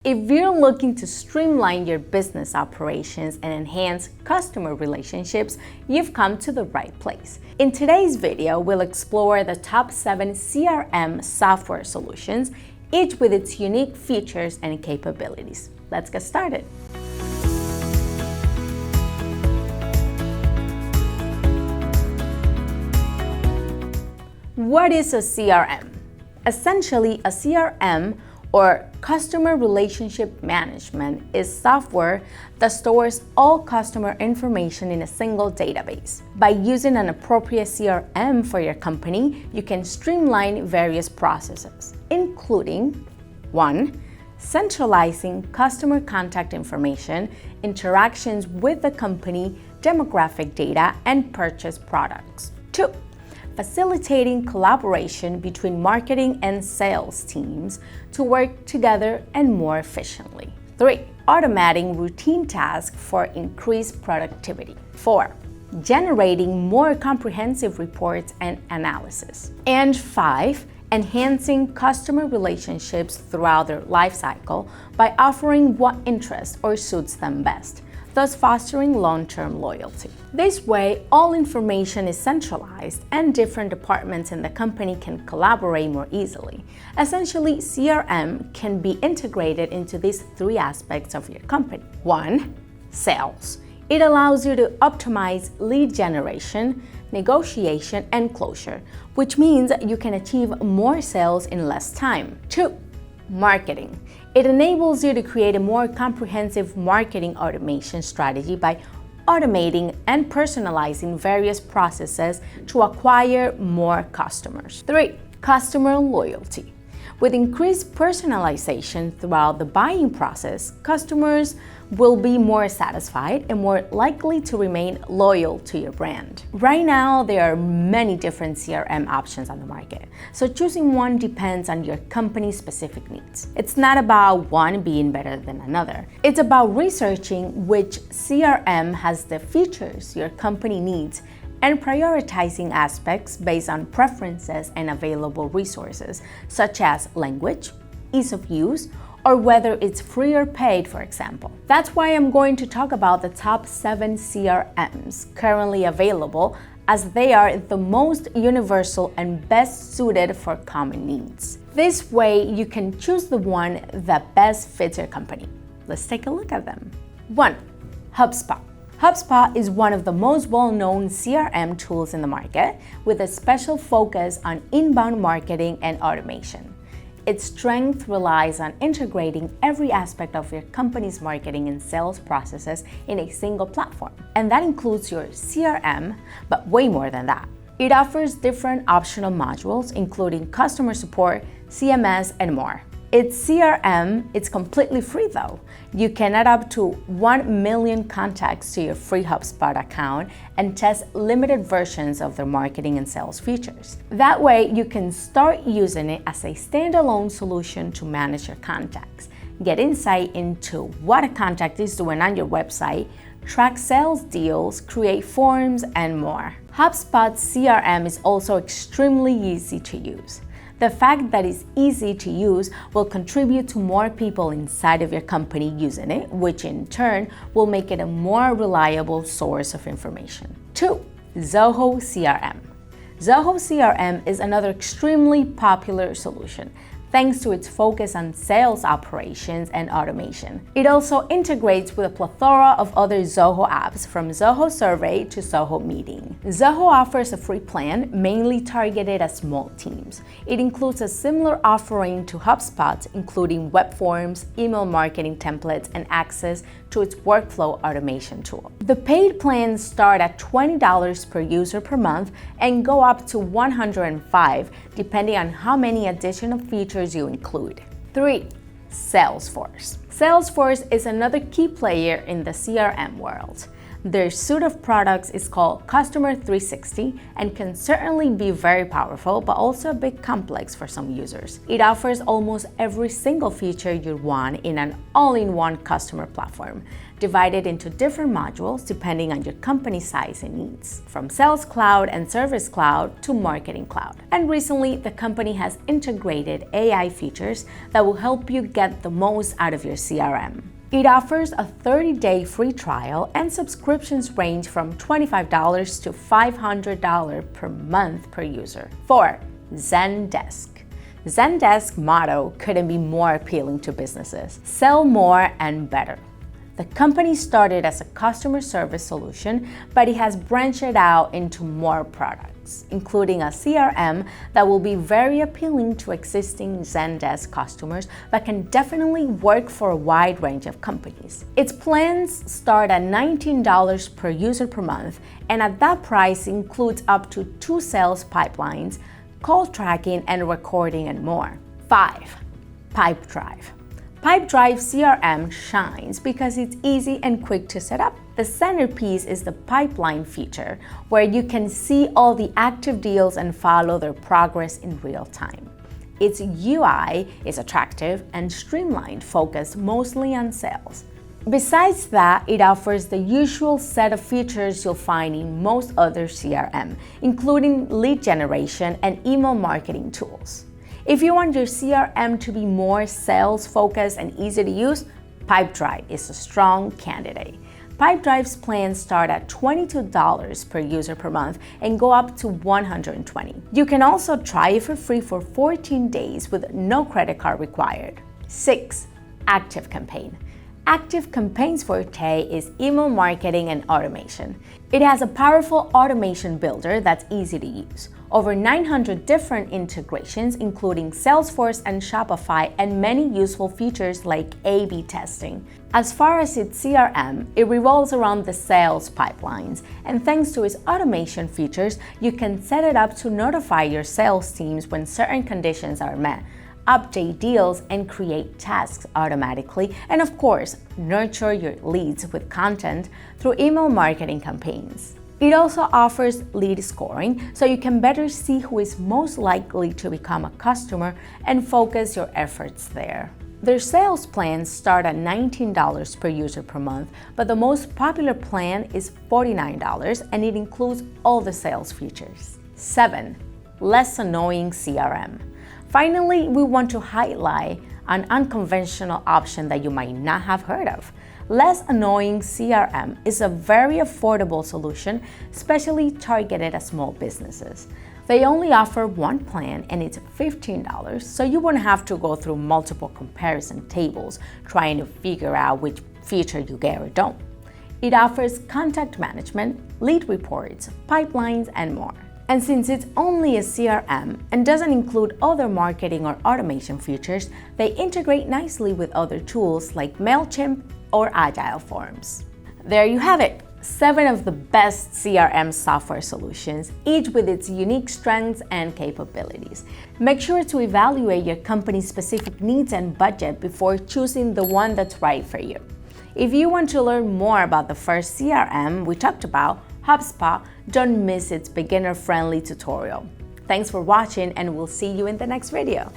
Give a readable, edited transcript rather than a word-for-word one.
If you're looking to streamline your business operations and enhance customer relationships, you've come to the right place. In today's video, we'll explore the top 7 CRM software solutions, each with its unique features and capabilities. Let's get started. What is a CRM? Essentially, a CRM or Customer Relationship Management is software that stores all customer information in a single database. By using an appropriate CRM for your company, you can streamline various processes, including 1. Centralizing customer contact information, interactions with the company, demographic data, and purchase products. 2. Facilitating collaboration between marketing and sales teams to work together and more efficiently. 3. Automating routine tasks for increased productivity. 4. Generating more comprehensive reports and analysis. And 5. Enhancing customer relationships throughout their life cycle by offering what interests or suits them best, thus fostering long-term loyalty. This way, all information is centralized and different departments in the company can collaborate more easily. Essentially, CRM can be integrated into these 3 aspects of your company. 1. Sales. It allows you to optimize lead generation, negotiation, and closure, which means you can achieve more sales in less time. 2. Marketing. It enables you to create a more comprehensive marketing automation strategy by automating and personalizing various processes to acquire more customers. 3. Customer loyalty. With increased personalization throughout the buying process, customers will be more satisfied and more likely to remain loyal to your brand. Right now, there are many different CRM options on the market, so choosing one depends on your company's specific needs. It's not about one being better than another. It's about researching which CRM has the features your company needs and prioritizing aspects based on preferences and available resources, such as language, ease of use, or whether it's free or paid, for example. That's why I'm going to talk about the top 7 CRMs currently available, as they are the most universal and best suited for common needs. This way, you can choose the one that best fits your company. Let's take a look at them. 1. HubSpot. HubSpot is one of the most well-known CRM tools in the market, with a special focus on inbound marketing and automation. Its strength relies on integrating every aspect of your company's marketing and sales processes in a single platform. And that includes your CRM, but way more than that. It offers different optional modules, including customer support, CMS, and more. Its CRM, it's completely free though. You can add up to 1 million contacts to your free HubSpot account and test limited versions of their marketing and sales features. That way, you can start using it as a standalone solution to manage your contacts, get insight into what a contact is doing on your website, track sales deals, create forms, and more. HubSpot's CRM is also extremely easy to use. The fact that it's easy to use will contribute to more people inside of your company using it, which in turn will make it a more reliable source of information. 2. Zoho CRM. Zoho CRM is another extremely popular solution, thanks to its focus on sales operations and automation. It also integrates with a plethora of other Zoho apps, from Zoho Survey to Zoho Meeting. Zoho offers a free plan mainly targeted at small teams. It includes a similar offering to HubSpot, including web forms, email marketing templates, and access to its workflow automation tool. The paid plans start at $20 per user per month and go up to $105, depending on how many additional features you include. 3. Salesforce. Salesforce is another key player in the CRM world. Their suite of products is called Customer 360 and can certainly be very powerful, but also a bit complex for some users. It offers almost every single feature you want in an all-in-one customer platform, divided into different modules depending on your company size and needs, from Sales Cloud and Service Cloud to Marketing Cloud. And recently, the company has integrated AI features that will help you get the most out of your CRM. It offers a 30-day free trial, and subscriptions range from $25 to $500 per month per user. 4. Zendesk. Zendesk's motto couldn't be more appealing to businesses: sell more and better. The company started as a customer service solution, but it has branched out into more products, including a CRM that will be very appealing to existing Zendesk customers, but can definitely work for a wide range of companies. Its plans start at $19 per user per month, and at that price includes up to 2 sales pipelines, call tracking and recording, and more. 5. Pipedrive. Pipedrive CRM shines because it's easy and quick to set up. The centerpiece is the pipeline feature, where you can see all the active deals and follow their progress in real time. Its UI is attractive and streamlined, focused mostly on sales. Besides that, it offers the usual set of features you'll find in most other CRM, including lead generation and email marketing tools. If you want your CRM to be more sales-focused and easy to use, Pipedrive is a strong candidate. Pipedrive's plans start at $22 per user per month and go up to $120. You can also try it for free for 14 days with no credit card required. 6. ActiveCampaign. ActiveCampaign's forte is email marketing and automation. It has a powerful automation builder that's easy to use. Over 900 different integrations, including Salesforce and Shopify, and many useful features like A/B testing. As far as its CRM, it revolves around the sales pipelines, and thanks to its automation features, you can set it up to notify your sales teams when certain conditions are met, update deals, and create tasks automatically, and of course, nurture your leads with content through email marketing campaigns. It also offers lead scoring, so you can better see who is most likely to become a customer and focus your efforts there. Their sales plans start at $19 per user per month, but the most popular plan is $49, and it includes all the sales features. 7. Less annoying CRM. Finally, we want to highlight an unconventional option that you might not have heard of. Less Annoying CRM is a very affordable solution, especially targeted at small businesses. They only offer one plan, and it's $15, so you won't have to go through multiple comparison tables trying to figure out which feature you get or don't. It offers contact management, lead reports, pipelines, and more. And since it's only a CRM and doesn't include other marketing or automation features, they integrate nicely with other tools like MailChimp or Agile Forms. There you have it, 7 of the best CRM software solutions, each with its unique strengths and capabilities. Make sure to evaluate your company's specific needs and budget before choosing the one that's right for you. If you want to learn more about the first CRM we talked about, HubSpot, don't miss its beginner-friendly tutorial. Thanks for watching, and we'll see you in the next video.